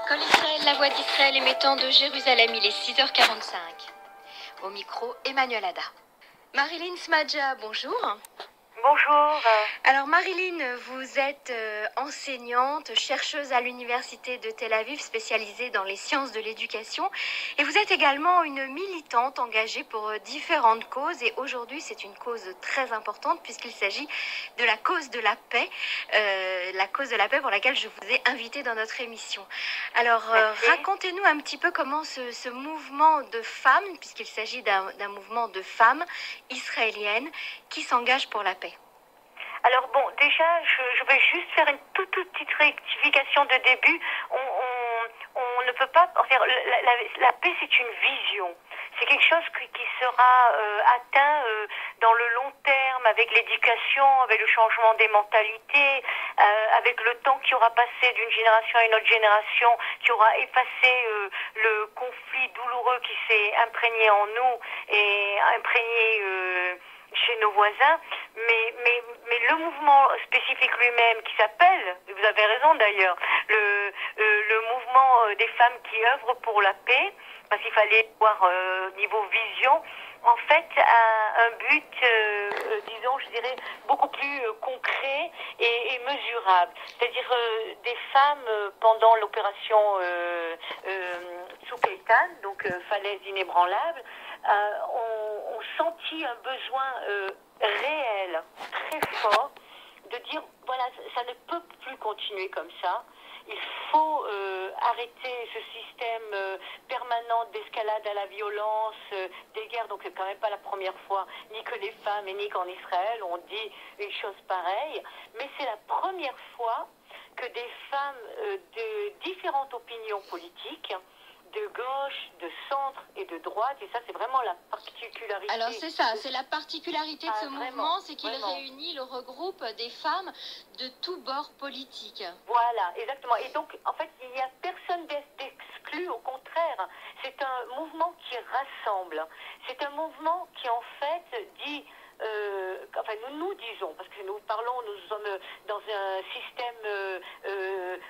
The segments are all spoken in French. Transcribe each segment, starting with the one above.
Kol Israël, la voix d'Israël émettant de Jérusalem, il est 6h45. Au micro, Emmanuel Ada. Marilyn Smadja, bonjour. Bonjour. Alors Marilyn, vous êtes enseignante, chercheuse à l'université de Tel Aviv, spécialisée dans les sciences de l'éducation. Et vous êtes également une militante engagée pour différentes causes. Et aujourd'hui, c'est une cause très importante puisqu'il s'agit de la cause de la paix. La cause de la paix pour laquelle je vous ai invité dans notre émission. Alors racontez-nous un petit peu comment ce mouvement de femmes, puisqu'il s'agit d'un mouvement de femmes israéliennes qui s'engagent pour la paix. Alors bon, déjà, je vais juste faire une toute petite rectification de début. On ne peut pas faire la paix, c'est une vision. C'est quelque chose qui sera atteint dans le long terme, avec l'éducation, avec le changement des mentalités, avec le temps qui aura passé d'une génération à une autre génération, qui aura effacé le conflit douloureux qui s'est imprégné en nous et imprégné chez nos voisins, mais le mouvement spécifique lui-même qui s'appelle, vous avez raison d'ailleurs, le mouvement des femmes qui œuvrent pour la paix, parce qu'il fallait voir niveau vision, en fait a un but, disons, je dirais, beaucoup plus concret et mesurable. C'est-à-dire des femmes pendant l'opération Tzuk Eitan, donc falaise inébranlable, ont senti un besoin réel, très fort, de dire, voilà, ça ne peut plus continuer comme ça. Il faut arrêter ce système permanent d'escalade à la violence, des guerres. Donc c'est quand même pas la première fois, ni que les femmes et ni qu'en Israël on dit une chose pareille. Mais c'est la première fois que des femmes de différentes opinions politiques, de gauche, de centre et de droite, et ça c'est vraiment la particularité. Alors c'est ça, c'est la particularité de ce mouvement, c'est qu'il réunit, il regroupe des femmes de tous bords politiques. Voilà, exactement. Et donc en fait il n'y a personne d'exclu, au contraire, c'est un mouvement qui rassemble. C'est un mouvement qui en fait dit, enfin nous disons, parce que nous parlons, nous sommes dans un système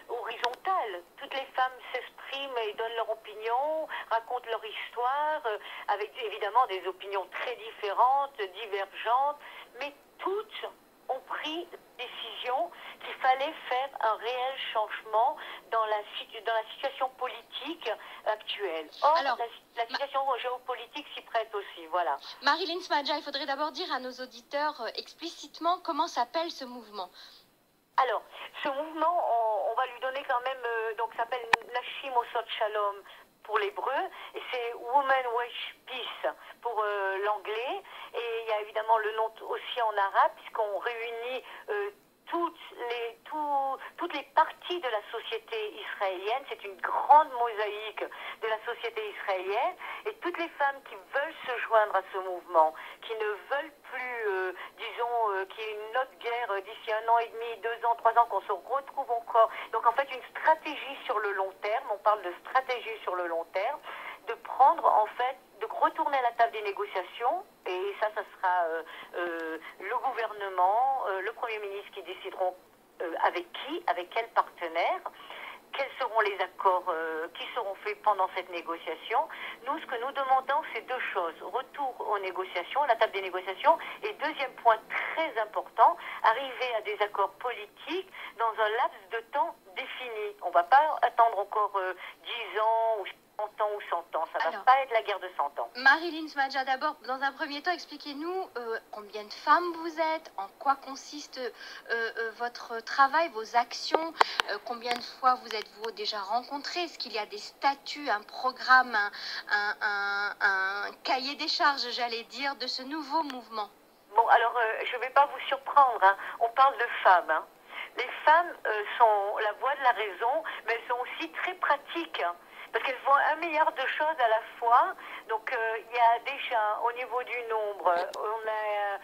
horizontal. Toutes les femmes s'expriment et donnent leur opinion, racontent leur histoire, avec évidemment des opinions très différentes, divergentes, mais toutes ont pris la décision qu'il fallait faire un réel changement dans la situation politique actuelle. Or, alors, la situation géopolitique s'y prête aussi, voilà. Marilyn Smadja, il faudrait d'abord dire à nos auditeurs explicitement comment s'appelle ce mouvement. Alors, ce mouvement, on va lui donner quand même, donc ça s'appelle Nashim Osot Shalom pour l'hébreu, et c'est Women Wish Peace pour l'anglais, et il y a évidemment le nom aussi en arabe, puisqu'on réunit toutes les parties de la société israélienne. C'est une grande mosaïque de la société israélienne, et toutes les femmes qui veulent se joindre à ce mouvement, qui ne veulent plus, disons, qu'il y ait une autre guerre d'ici 1 an et demi, 2 ans, 3 ans, qu'on se retrouve encore. Donc en fait une stratégie sur le long terme, on parle de stratégie sur le long terme, de prendre en fait, de retourner à la table des négociations, et ça sera le gouvernement, le Premier ministre qui décideront avec qui, avec quel partenaire, quels seront les accords qui seront faits pendant cette négociation. Nous, ce que nous demandons, c'est 2 choses. Retour aux négociations, à la table des négociations, et deuxième point très important, arriver à des accords politiques dans un laps de temps défini. On ne va pas attendre encore 10 ans ou 100 ans ou 100 ans, ça ne va pas être la guerre de 100 ans. Marilyn Smadja, d'abord, dans un premier temps, expliquez-nous combien de femmes vous êtes, en quoi consiste votre travail, vos actions, combien de fois vous êtes-vous déjà rencontrées, est-ce qu'il y a des statuts, un programme, un cahier des charges, j'allais dire, de ce nouveau mouvement? Bon, alors, je ne vais pas vous surprendre, hein. On parle de femmes, hein. Les femmes sont la voix de la raison, mais elles sont aussi très pratiques, hein, parce qu'elles font 1 milliard de choses à la fois. Donc il y a déjà, au niveau du nombre, on a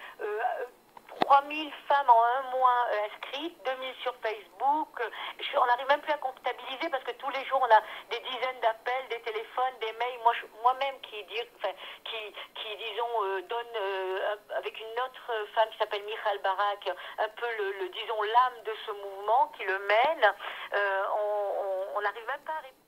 3000 femmes en 1 mois inscrites, 2000 sur Facebook. On n'arrive même plus à comptabiliser parce que tous les jours on a des dizaines d'appels, des téléphones, des mails. Moi-même qui disons donne avec une autre femme qui s'appelle Michal Barak un peu disons l'âme de ce mouvement qui le mène. On n'arrive même pas à répondre.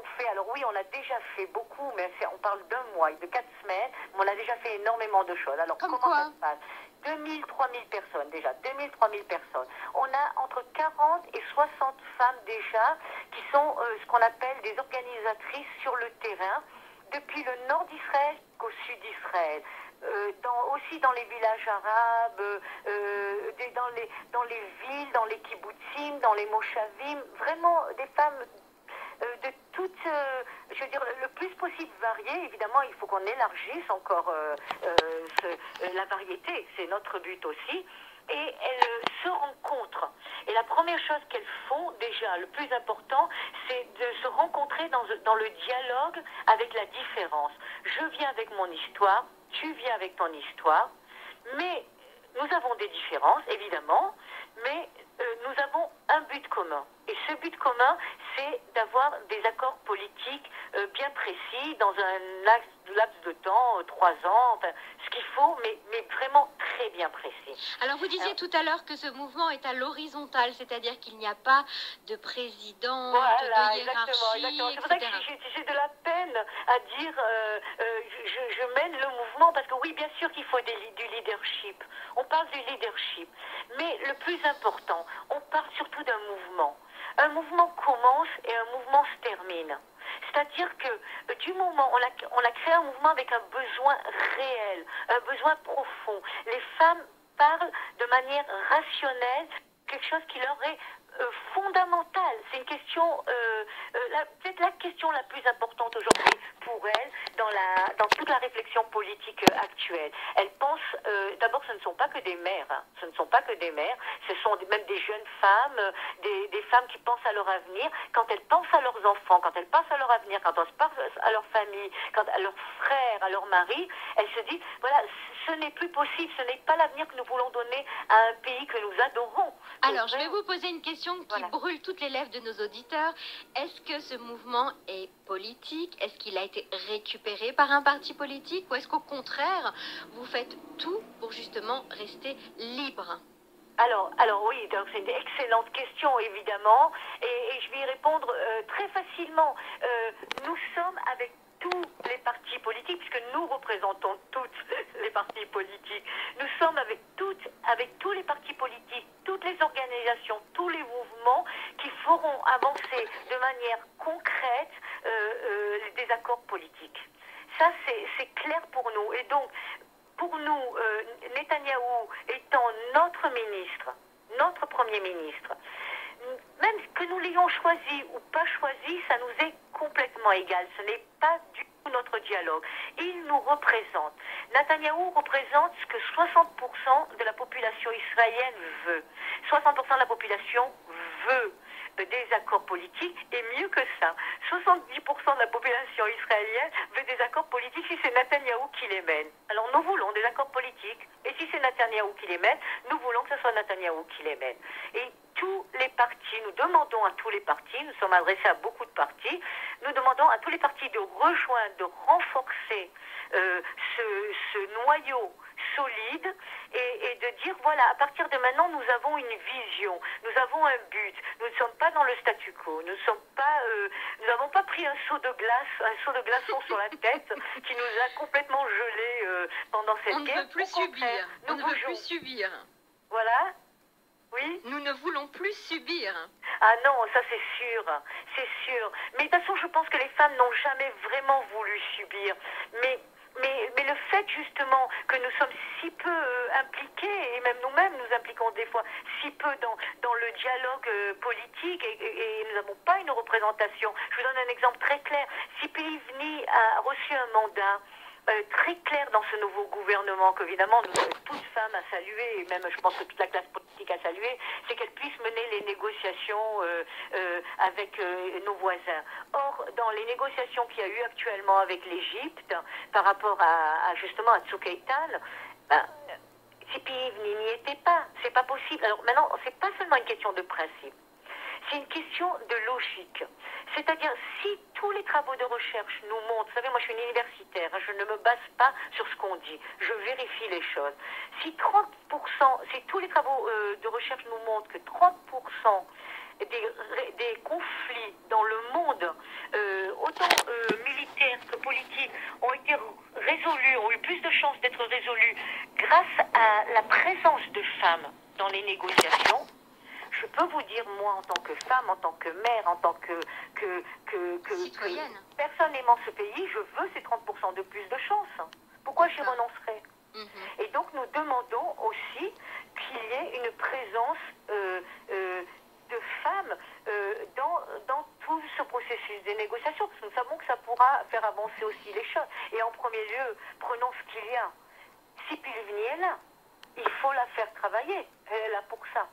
avons fait, alors oui, on a déjà fait beaucoup, mais on parle d'un mois et de 4 semaines, mais on a déjà fait énormément de choses. Alors Comme comment quoi? ça se passe? 2000, 3000 personnes déjà, 2000, 3000 personnes. On a entre 40 et 60 femmes déjà qui sont ce qu'on appelle des organisatrices sur le terrain, depuis le nord d'Israël jusqu'au sud d'Israël. Aussi dans les villages arabes, dans les villes, dans les kibbutzim, dans les moshavim, vraiment des femmes de toutes, je veux dire, le plus possible variées. Évidemment, il faut qu'on élargisse encore la variété, c'est notre but aussi. Et elles se rencontrent. Et la première chose qu'elles font, déjà, le plus important, c'est de se rencontrer dans le dialogue avec la différence. Je viens avec mon histoire, tu viens avec ton histoire, mais nous avons des différences, évidemment, mais nous avons un but commun. Et ce but commun, c'est d'avoir des accords politiques bien précis dans un laps de temps, 3 ans, enfin, ce qu'il faut, mais vraiment très bien précis. Alors vous disiez tout à l'heure que ce mouvement est à l'horizontale, c'est-à-dire qu'il n'y a pas de président, voilà, de hiérarchie, exactement. C'est pour ça que j'ai de la peine à dire je mène le mouvement, parce que oui, bien sûr qu'il faut du leadership. On parle du leadership. Mais le plus important, on parle surtout d'un mouvement. Un mouvement commence et un mouvement se termine. C'est-à-dire que du moment, on a créé un mouvement avec un besoin réel, un besoin profond. Les femmes parlent de manière rationnelle, quelque chose qui leur est fondamentale. C'est une question, peut-être la question la plus importante aujourd'hui pour elles dans toute la réflexion politique actuelle. Elles pensent, d'abord, ce ne sont pas que des mères, hein. Ce ne sont pas que des mères, ce sont même des jeunes femmes, des femmes qui pensent à leur avenir. Quand elles pensent à leurs enfants, quand elles pensent à leur avenir, quand elles pensent à leur famille, à leurs frères, à leur mari, elles se disent, voilà, ce n'est plus possible, ce n'est pas l'avenir que nous voulons donner à un pays que nous adorons. Alors, je vais vous poser une question qui brûle toutes les lèvres de nos auditeurs. Est-ce que ce mouvement est politique? Est-ce qu'il a été récupéré par un parti politique? Ou est-ce qu'au contraire, vous faites tout pour justement rester libre? Alors oui, donc c'est une excellente question, évidemment, et je vais y répondre très facilement. Nous sommes avec tous les partis politiques, puisque nous représentons toutes les partis politiques. Nous sommes avec tous les partis politiques, toutes les organisations, tous les mouvements qui feront avancer de manière concrète des accords politiques. Ça, c'est clair pour nous. Et donc, pour nous, Netanyahou étant notre ministre, notre Premier ministre, même que nous l'ayons choisi ou pas choisi, ça nous est complètement égal. Ce n'est pas du tout notre dialogue. Il nous représente. Netanyahou représente ce que 60% de la population israélienne veut. 60% de la population veut des accords politiques, et mieux que ça, 70% de la population israélienne veut des accords politiques si c'est Netanyahou qui les mène. Alors nous voulons des accords politiques, et si c'est Netanyahou qui les mène, nous voulons que ce soit Netanyahou qui les mène. Et tous les partis, nous demandons à tous les partis, nous sommes adressés à beaucoup de partis, nous demandons à tous les partis de rejoindre, de renforcer ce noyau solide et de dire, voilà, à partir de maintenant, nous avons une vision, nous avons un but, nous ne sommes pas dans le statu quo, nous n'avons pas pris un seau de glaçon sur la tête qui nous a complètement gelés pendant cette guerre. On ne veut plus subir, on ne veut plus subir. Voilà. Oui. Nous ne voulons plus subir. Ah non, ça c'est sûr, c'est sûr. Mais de toute façon, je pense que les femmes n'ont jamais vraiment voulu subir. Mais le fait justement que nous sommes si peu impliqués, et même nous-mêmes nous impliquons des fois si peu dans le dialogue politique, et nous n'avons pas une représentation. Je vous donne un exemple très clair. Si Pelivni a reçu un mandat très clair dans ce nouveau gouvernement, qu'évidemment nous sommes toutes femmes à saluer, et même je pense que toute la classe politique à saluer, c'est qu'elle puisse mener les négociations avec nos voisins. Or, dans les négociations qu'il y a eu actuellement avec l'Égypte, par rapport à justement à Tzoukaïtan, Tzipi Livni n'y était pas, c'est pas possible. Alors maintenant, c'est pas seulement une question de principe. C'est une question de logique. C'est-à-dire, si tous les travaux de recherche nous montrent, vous savez, moi je suis une universitaire, je ne me base pas sur ce qu'on dit, je vérifie les choses. Si tous les travaux de recherche nous montrent que 30% des conflits dans le monde castes politiques ont été résolus, ont eu plus de chances d'être résolus grâce à la présence de femmes dans les négociations, je peux vous dire, moi, en tant que femme, en tant que mère, en tant que citoyenne, personne aimant ce pays, je veux ces 30% de plus de chances. Pourquoi j'y renoncerais? Et donc nous demandons aussi qu'il y ait une présence de femmes dans tout ce processus des négociations, parce que nous savons que ça pourra faire avancer aussi les choses. Et en premier lieu, prenons ce qu'il y a. Si Pilvini est là, il faut la faire travailler. Elle est là pour ça.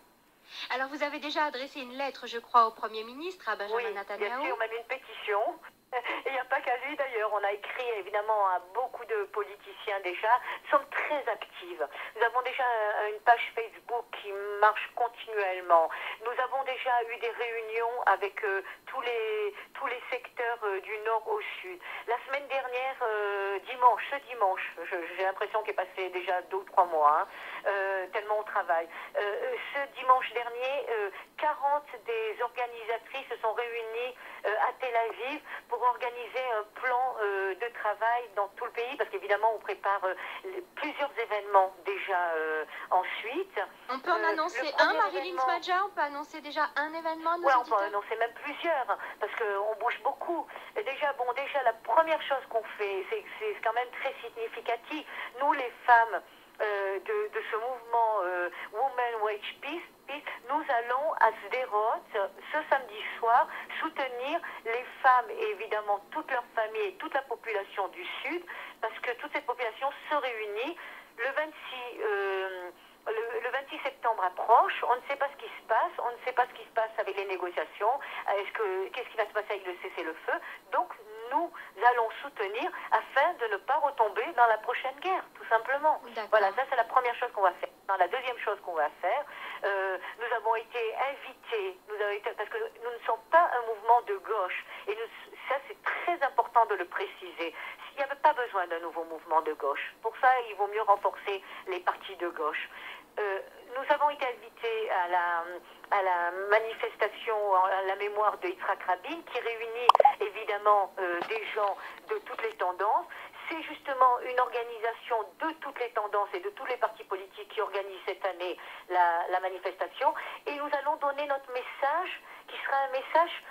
Alors, vous avez déjà adressé une lettre, je crois, au Premier ministre, à Benjamin Netanyahu. Bien sûr, même une pétition. Et il n'y a pas qu'à lui d'ailleurs. On a écrit évidemment à beaucoup de politiciens déjà. Nous sommes très actives. Nous avons déjà une page Facebook qui marche continuellement. Nous avons déjà eu des réunions avec tous les secteurs du nord au sud. La semaine dernière, ce dimanche, j'ai l'impression qu'il est passé déjà 2 ou 3 mois, tellement on travaille. Ce dimanche dernier, 40 des organisatrices se sont réunies à Tel Aviv pour organiser un plan de travail dans tout le pays, parce qu'évidemment on prépare plusieurs événements déjà ensuite. On peut en annoncer un, Marilyn Smadja? On peut annoncer déjà un événement à nos on auditeurs? peut annoncer même plusieurs, parce qu'on bouge beaucoup. Et déjà, la première chose qu'on fait, c'est quand même très significatif. Nous, les femmes de ce mouvement Women Wage Peace, nous allons à Sderot ce samedi soir soutenir les femmes et évidemment toute leur famille et toute la population du Sud, parce que toute cette population se réunit le 26 septembre approche, on ne sait pas ce qui se passe, on ne sait pas ce qui se passe avec les négociations, qu'est-ce qui va se passer avec le cessez-le-feu, donc nous allons soutenir afin de ne pas retomber dans la prochaine guerre, tout simplement. Voilà, ça c'est la première chose qu'on va faire. La deuxième chose qu'on va faire, nous avons été invités, parce que nous ne sommes pas un mouvement de gauche, et ça c'est très important de le préciser. Il n'y avait pas besoin d'un nouveau mouvement de gauche. Pour ça, il vaut mieux renforcer les partis de gauche. Nous avons été invités à la manifestation à la mémoire de Yitzhak Rabin, qui réunit évidemment des gens de toutes les tendances. C'est justement une organisation de toutes les tendances et de tous les partis politiques qui organisent cette année la manifestation. Et nous allons donner notre message, qui sera un message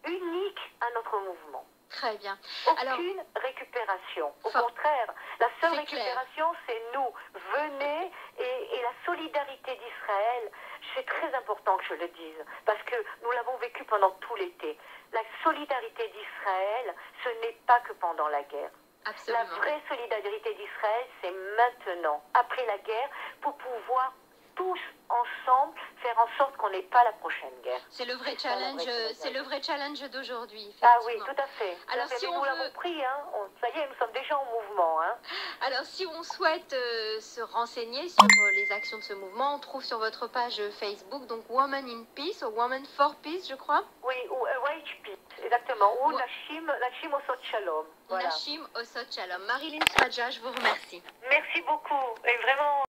unique à notre mouvement. Très bien. Aucune récupération. Au contraire, la seule récupération, c'est nous. Venez et la solidarité d'Israël, c'est très important que je le dise, parce que nous l'avons vécu pendant tout l'été. La solidarité d'Israël, ce n'est pas que pendant la guerre. Absolument. La vraie solidarité d'Israël, c'est maintenant, après la guerre, pour pouvoir tous ensemble faire en sorte qu'on n'ait pas la prochaine guerre. C'est le vrai challenge, c'est le vrai challenge d'aujourd'hui. Ah oui, tout à fait. Alors si on l'avons pris, ça y est, nous sommes déjà en mouvement. Alors si on souhaite se renseigner sur les actions de ce mouvement, on trouve sur votre page Facebook, donc Women in Peace, ou Women for Peace, je crois. Oui, ou Wage Peace, exactement, ou Nashim Osot Shalom. Voilà. Nashim Osot Shalom. Marilyn Smadja, je vous remercie. Merci beaucoup, et vraiment...